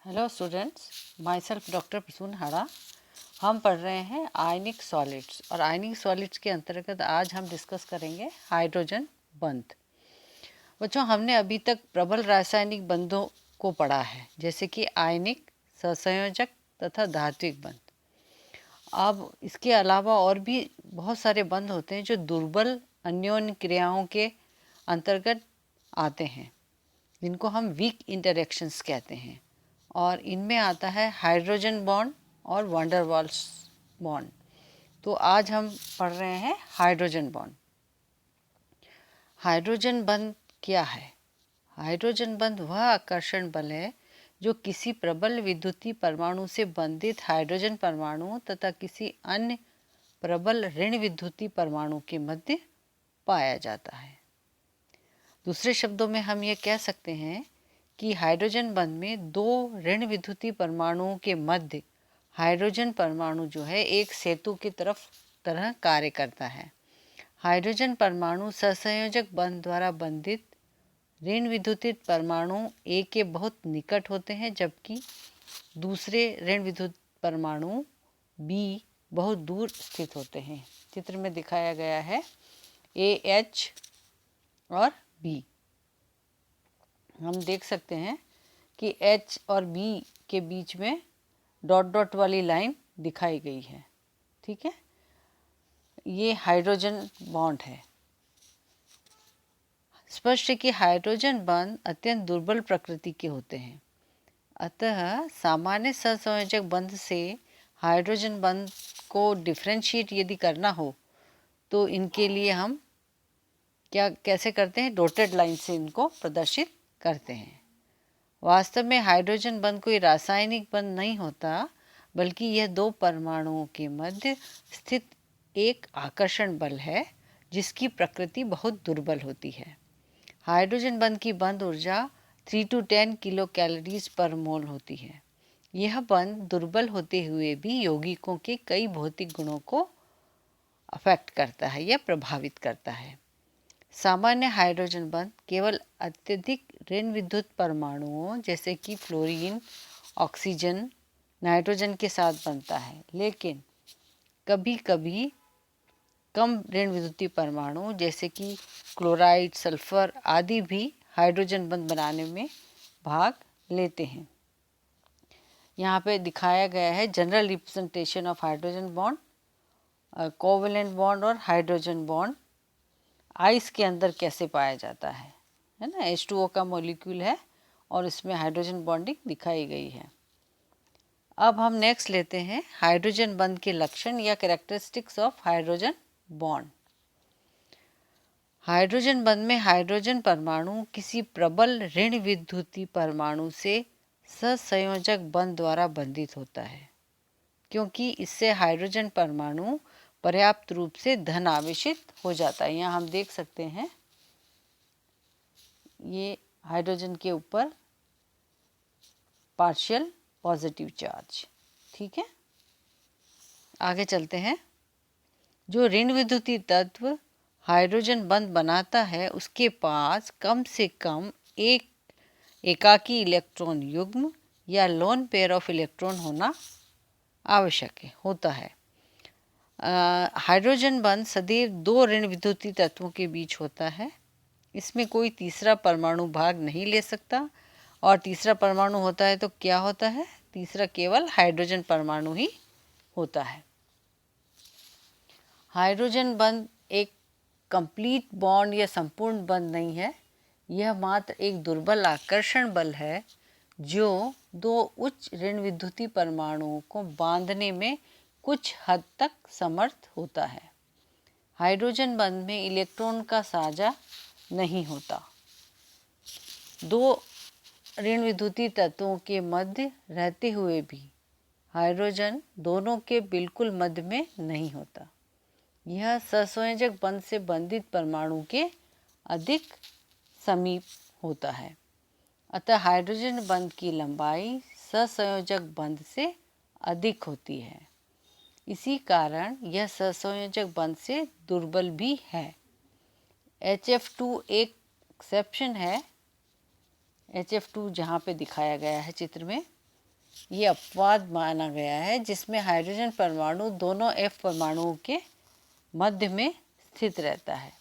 Hello students, myself doctor Prasoon Hada. हम पढ़ रहे हैं आयनिक सॉलिड्स और आयनिक सॉलिड्स के अंतर्गत आज हम डिस्कस करेंगे हाइड्रोजन बंध। बच्चों, हमने अभी तक प्रबल रासायनिक बंधों को पढ़ा है, जैसे कि आयनिक, सहसंयोजक तथा धात्विक बंध। अब इसके अलावा और भी बहुत सारे बंध होते हैं जो दुर्बल अन्योन्य क्रियाओं के अंतर्गत आते हैं, जिनको हम वीक इंटरेक्शंस कहते हैं। और इनमें आता है हाइड्रोजन बॉन्ड और वैन वाल्स बॉन्ड। तो आज हम पढ़ रहे हैं हाइड्रोजन बॉन्ड। हाइड्रोजन बंध क्या है? हाइड्रोजन बंध वह आकर्षण बल है जो किसी प्रबल विद्युतीय परमाणु से बंधित हाइड्रोजन परमाणु तथा किसी अन्य प्रबल ऋण विद्युतीय परमाणु के मध्य पाया जाता है। दूसरे शब्दों में हम ये कह सकते हैं कि हाइड्रोजन बंध में दो ऋण विद्युतीय परमाणुओं के मध्य हाइड्रोजन परमाणु जो है एक सेतु की तरह कार्य करता है। हाइड्रोजन परमाणु सहसंयोजक बंध द्वारा बंधित ऋण विद्युतीय परमाणु ए के बहुत निकट होते हैं, जबकि दूसरे ऋण विद्युत परमाणु बी बहुत दूर स्थित होते हैं। चित्र में दिखाया गया है AH और B। हम देख सकते हैं कि H और B के बीच में डॉट डॉट वाली लाइन दिखाई गई है। ठीक है, ये हाइड्रोजन बॉन्ड है। स्पष्ट है कि हाइड्रोजन बंध अत्यंत दुर्बल प्रकृति के होते हैं। अतः सामान्य सहसंयोजक बंध से हाइड्रोजन बंध को डिफरेंशिएट यदि करना हो तो इनके लिए हम कैसे करते हैं? डॉटेड लाइन से इनको प्रदर्शित करते हैं। वास्तव में हाइड्रोजन बंध कोई रासायनिक बंध नहीं होता, बल्कि यह दो परमाणुओं के मध्य स्थित एक आकर्षण बल है जिसकी प्रकृति बहुत दुर्बल होती है। हाइड्रोजन बंध की बंध ऊर्जा 3 to 10 किलो कैलोरीज पर मोल होती है। यह बंध दुर्बल होते हुए भी यौगिकों के कई भौतिक गुणों को अफेक्ट करता है या प्रभावित करता है। सामान्य हाइड्रोजन बंध केवल अत्यधिक ऋण विद्युत परमाणुओं जैसे कि फ्लोरीन, ऑक्सीजन, नाइट्रोजन के साथ बनता है, लेकिन कभी कभी कम ऋण विद्युतीय परमाणु जैसे कि क्लोराइड, सल्फर आदि भी हाइड्रोजन बंध बनाने में भाग लेते हैं। यहाँ पे दिखाया गया है general representation of hydrogen bond, covalent bond और हाइड्रोजन बॉन्ड आइस के अंदर कैसे पाया जाता है ना। H2O का मॉलिक्यूल है और इसमें हाइड्रोजन बॉन्डिंग दिखाई गई है। अब हम नेक्स्ट लेते हैं हाइड्रोजन बंध के लक्षण या characteristics of hydrogen bond. Hydrogen बंध में हाइड्रोजन परमाणु किसी प्रबल ऋण विद्युतीय परमाणु से सहसंयोजक बंध द्वारा बंधित होता है, क्योंकि इससे हाइड्रोजन परमाणु पर्याप्त रूप से धन आवेशित हो जाता है। यहाँ हम देख सकते हैं ये हाइड्रोजन के ऊपर पार्शियल पॉजिटिव चार्ज। ठीक है, आगे चलते हैं। जो ऋण विद्युतीय तत्व हाइड्रोजन बंध बनाता है उसके पास कम से कम एक एकाकी इलेक्ट्रॉन युग्म या लोन पेयर ऑफ इलेक्ट्रॉन होना आवश्यक होता है। हाइड्रोजन बंध सदैव दो ऋण विद्युतीय तत्वों के बीच होता है। इसमें कोई तीसरा परमाणु भाग नहीं ले सकता, और तीसरा परमाणु होता है तो क्या होता है? तीसरा केवल हाइड्रोजन परमाणु ही होता है। हाइड्रोजन बंध एक कंप्लीट बॉन्ड या संपूर्ण बंध नहीं है, यह मात्र एक दुर्बल आकर्षण बल है जो दो उच्च ऋण विद्युतीय परमाणुओं को बांधने में कुछ हद तक समर्थ होता है। हाइड्रोजन बंध में इलेक्ट्रॉन का साझा नहीं होता। दो ऋण विद्युतीय तत्वों के मध्य रहते हुए भी हाइड्रोजन दोनों के बिल्कुल मध्य में नहीं होता। यह सहसंयोजक बंध से बंधित परमाणु के अधिक समीप होता है। अतः हाइड्रोजन बंध की लंबाई सहसंयोजक बंध से अधिक होती है। इसी कारण यह सहसंयोजक बंध से दुर्बल भी है। HF2 एक एक्सेप्शन है। HF2 जहाँ पे दिखाया गया है चित्र में, ये अपवाद माना गया है जिसमें हाइड्रोजन परमाणु दोनों F परमाणुओं के मध्य में स्थित रहता है,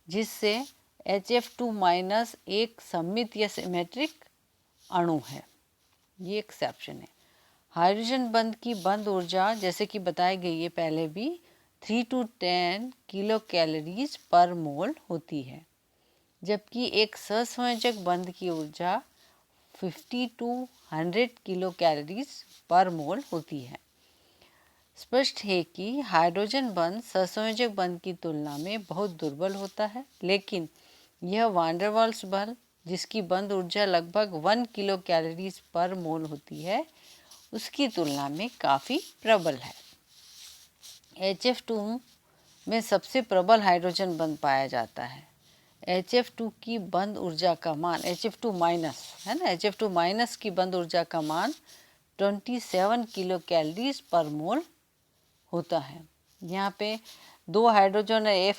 जिससे HF2 माइनस एक सममित या सिमेट्रिक अणु है। ये एक्सेप्शन है। हाइड्रोजन बंध की बंध ऊर्जा जैसे कि बताई गई है पहले भी 3 to 10 किलो कैलोरीज पर मोल होती है, जबकि एक सहसंयोजक बंध की ऊर्जा 50 to 100 किलो कैलोरीज पर मोल होती है। स्पष्ट है कि हाइड्रोजन बंध सहसंयोजक बंध की तुलना में बहुत दुर्बल होता है, लेकिन यह वान डेर वाल्स बल जिसकी बंध ऊर्जा लगभग 1 किलो कैलोरीज पर मोल होती है, उसकी तुलना में काफ़ी प्रबल है। HF2 में सबसे प्रबल हाइड्रोजन बंध पाया जाता है। HF2 की बंध ऊर्जा का मान HF2 माइनस है ना, HF2 माइनस की बंध ऊर्जा का मान 27 किलो कैलोरीज पर मोल होता है। यहाँ पे दो हाइड्रोजन और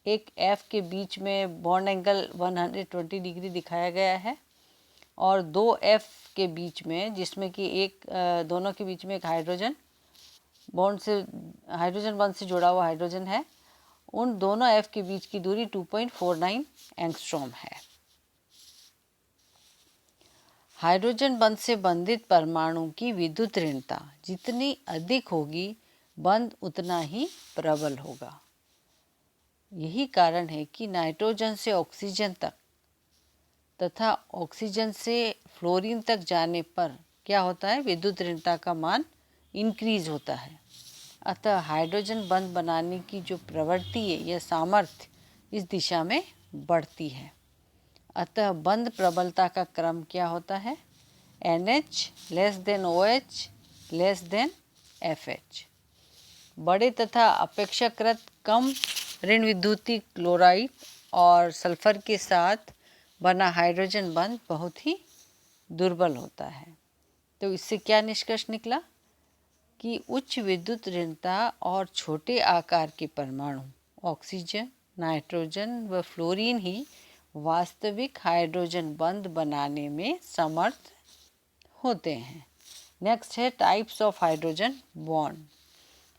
एक F के बीच में बॉन्ड एंगल 120 डिग्री दिखाया गया है, और दो F के बीच में जिसमें कि दोनों के बीच में एक हाइड्रोजन बॉन्ड से जुड़ा हुआ हाइड्रोजन है, उन दोनों F के बीच की दूरी 2.49 एंगस्ट्रॉम है। हाइड्रोजन बंध से बंधित परमाणु की विद्युत ऋणता जितनी अधिक होगी, बंध उतना ही प्रबल होगा। यही कारण है कि नाइट्रोजन से ऑक्सीजन तक तथा ऑक्सीजन से फ्लोरीन तक जाने पर क्या होता है, विद्युत ऋणता का मान इंक्रीज होता है। अतः हाइड्रोजन बंध बनाने की जो प्रवृत्ति है या सामर्थ्य इस दिशा में बढ़ती है। अतः बंध प्रबलता का क्रम क्या होता है, NH less than OH less than FH। बड़े तथा अपेक्षाकृत कम ऋण विद्युतीय क्लोराइड और सल्फर के साथ बना हाइड्रोजन बंध बहुत ही दुर्बल होता है। तो इससे क्या निष्कर्ष निकला कि उच्च विद्युत ऋणता और छोटे आकार के परमाणु ऑक्सीजन, नाइट्रोजन व फ्लोरीन ही वास्तविक हाइड्रोजन बंध बनाने में समर्थ होते हैं। नेक्स्ट है types of hydrogen bond.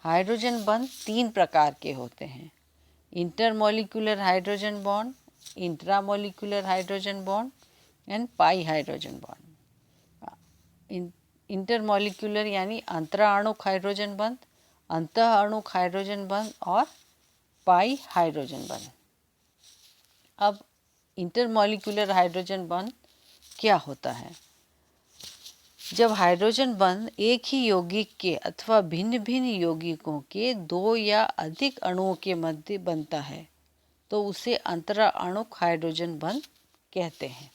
Hydrogen बंध 3 प्रकार के होते हैं, intermolecular hydrogen bond, intramolecular hydrogen bond and pi hydrogen bond. Intermolecular यानी अंतराणुक हाइड्रोजन बंध, अंतः अणुक हाइड्रोजन बंध और पाई हाइड्रोजन बंध। अब इंटरमॉलिक्यूलर हाइड्रोजन बंध क्या होता है? जब हाइड्रोजन बंध एक ही यौगिक के अथवा भिन्न भिन्न यौगिकों के 2 या अधिक अणुओं के मध्य बनता है, तो उसे अंतराणुक हाइड्रोजन बंध कहते हैं।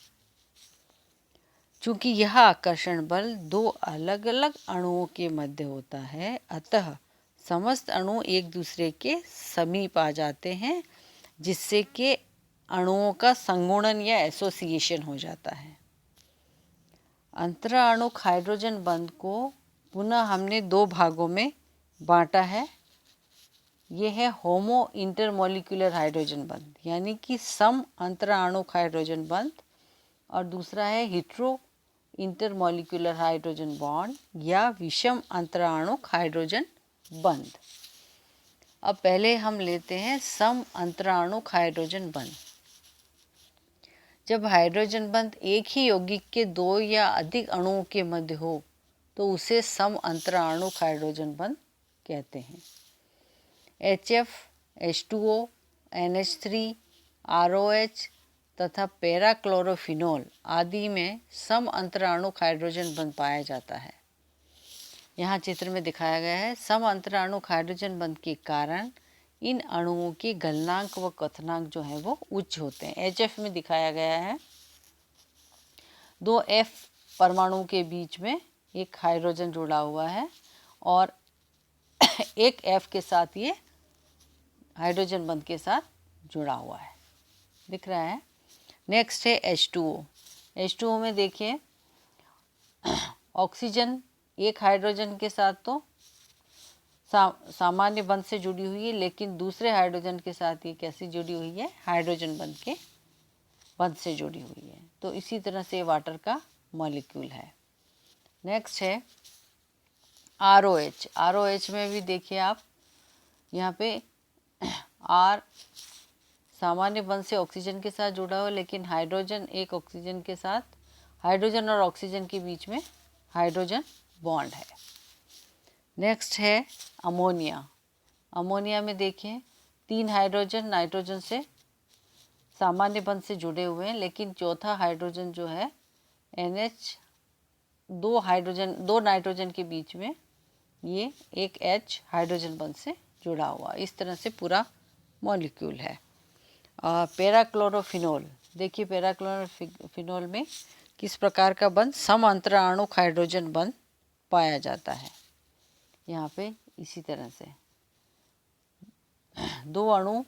चूँकि यह आकर्षण बल 2 अलग अलग अणुओं के मध्य होता है, अतः समस्त अणु एक दूसरे के समीप आ जाते हैं, जिससे कि अणुओं का संगुणन या एसोसिएशन हो जाता है। अंतराणुक हाइड्रोजन बंध को पुनः हमने 2 भागों में बांटा है। ये है होमो इंटरमॉलिक्यूलर हाइड्रोजन बंध यानी कि सम अंतराणुक हाइड्रोजन बंध, और दूसरा है हिट्रो इंटरमॉलिक्यूलर हाइड्रोजन बॉन्ड या विषम अंतराणुक हाइड्रोजन बंध। अब पहले हम लेते हैं सम अंतराणुक हाइड्रोजन बंध। जब हाइड्रोजन बंध एक ही यौगिक के 2 या अधिक अणुओं के मध्य हो, तो उसे सम अंतराणुक हाइड्रोजन बंध कहते हैं। HF, H2O, NH3, ROH तथा पैराक्लोरोफिनोल आदि में सम अंतराणुक हाइड्रोजन बंध पाया जाता है। यहाँ चित्र में दिखाया गया है। सम अंतराणुक हाइड्रोजन बंध के कारण इन अणुओं के गलनांक व क्वथनांक जो है वो उच्च होते हैं। HF में दिखाया गया है 2 F परमाणु के बीच में एक हाइड्रोजन जुड़ा हुआ है और एक F के साथ ये हाइड्रोजन बंध के साथ जुड़ा हुआ है, दिख रहा है। नेक्स्ट है H2O। H2O में देखिए ऑक्सीजन एक हाइड्रोजन के साथ तो सामान्य बंध से जुड़ी हुई है, लेकिन दूसरे हाइड्रोजन के साथ ये कैसी जुड़ी हुई है, हाइड्रोजन बंध के बंध से जुड़ी हुई है। तो इसी तरह से वाटर का मॉलिक्यूल है। नेक्स्ट है ROH। ROH में भी देखिए आप यहाँ पे R सामान्य बंध से ऑक्सीजन के साथ जुड़ा हो, लेकिन हाइड्रोजन एक ऑक्सीजन के साथ, हाइड्रोजन और ऑक्सीजन के बीच में हाइड्रोजन बॉन्ड है। नेक्स्ट है अमोनिया। अमोनिया में देखिए 3 हाइड्रोजन नाइट्रोजन से सामान्य बंध से जुड़े हुए हैं, लेकिन चौथा हाइड्रोजन जो है NH 2 नाइट्रोजन के बीच में ये एक H हाइड्रोजन बंध से जुड़ा हुआ। इस तरह से पूरा मॉलिक्यूल है। पैराक्लोरोफिनोल, देखिए पैराक्लोरोफिनोल में किस प्रकार का बंध, सम अंतराणुक हाइड्रोजन बंध पाया जाता है। यहाँ पे इसी तरह से 2 अणु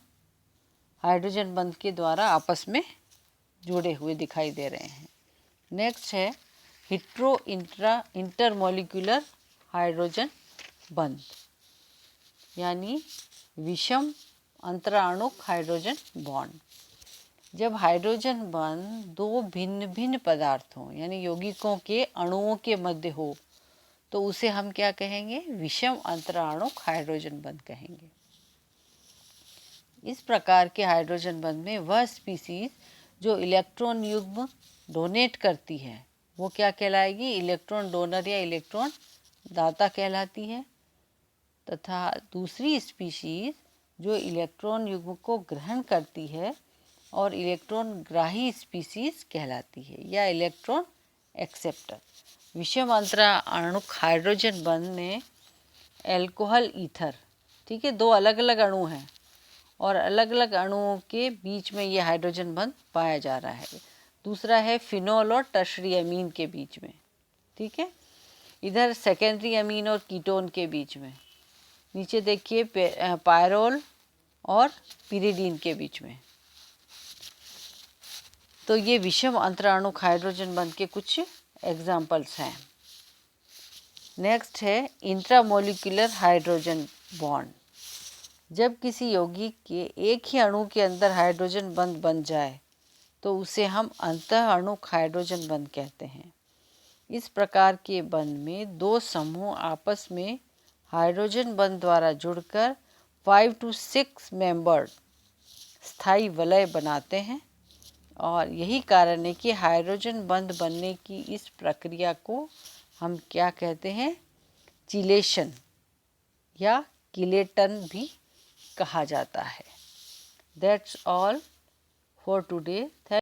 हाइड्रोजन बंध के द्वारा आपस में जुड़े हुए दिखाई दे रहे हैं। नेक्स्ट है हिट्रो इंटरमोलिकुलर हाइड्रोजन बंध, यानी विषम अंतराणुक हाइड्रोजन बॉन्ड। जब हाइड्रोजन बंध 2 भिन्न भिन्न पदार्थों यानी यौगिकों के अणुओं के मध्य हो तो उसे हम क्या कहेंगे, विषम अंतराणुक हाइड्रोजन बंध कहेंगे। इस प्रकार के हाइड्रोजन बंध में वह स्पीसीज जो इलेक्ट्रॉन युग्म डोनेट करती है वो क्या कहलाएगी, इलेक्ट्रॉन डोनर या इलेक्ट्रॉन दाता कहलाती है, तथा दूसरी स्पीशीज जो इलेक्ट्रॉन युग्म को ग्रहण करती है और इलेक्ट्रॉन ग्राही स्पीसीज कहलाती है, या इलेक्ट्रॉन एक्सेप्टर। विषम अंतराणुक हाइड्रोजन बंध में एल्कोहल ईथर, ठीक है, 2 अलग अलग अणु हैं और अलग अलग अणुओं के बीच में ये हाइड्रोजन बंध पाया जा रहा है। दूसरा है फिनोल और टर्शरी अमीन के बीच में, ठीक है, इधर सेकेंडरी अमीन और कीटोन के बीच में, नीचे देखिए पायरोल और पिरिडीन के बीच में। तो ये विषम अंतराणुक हाइड्रोजन बंध के कुछ एग्जाम्पल्स हैं। नेक्स्ट है इंट्रामोलिकुलर हाइड्रोजन बॉन्ड। जब किसी यौगिक के एक ही अणु के अंदर हाइड्रोजन बंध बन जाए तो उसे हम अंतः अणुक हाइड्रोजन बंध कहते हैं। इस प्रकार के बंध में 2 समूह आपस में हाइड्रोजन बंध द्वारा जुड़कर 5 to 6 मेंबर्ड स्थायी वलय बनाते हैं, और यही कारण है कि हाइड्रोजन बंध बनने की इस प्रक्रिया को हम क्या कहते हैं, चिलेशन या किलेटन भी कहा जाता है। That's all for today.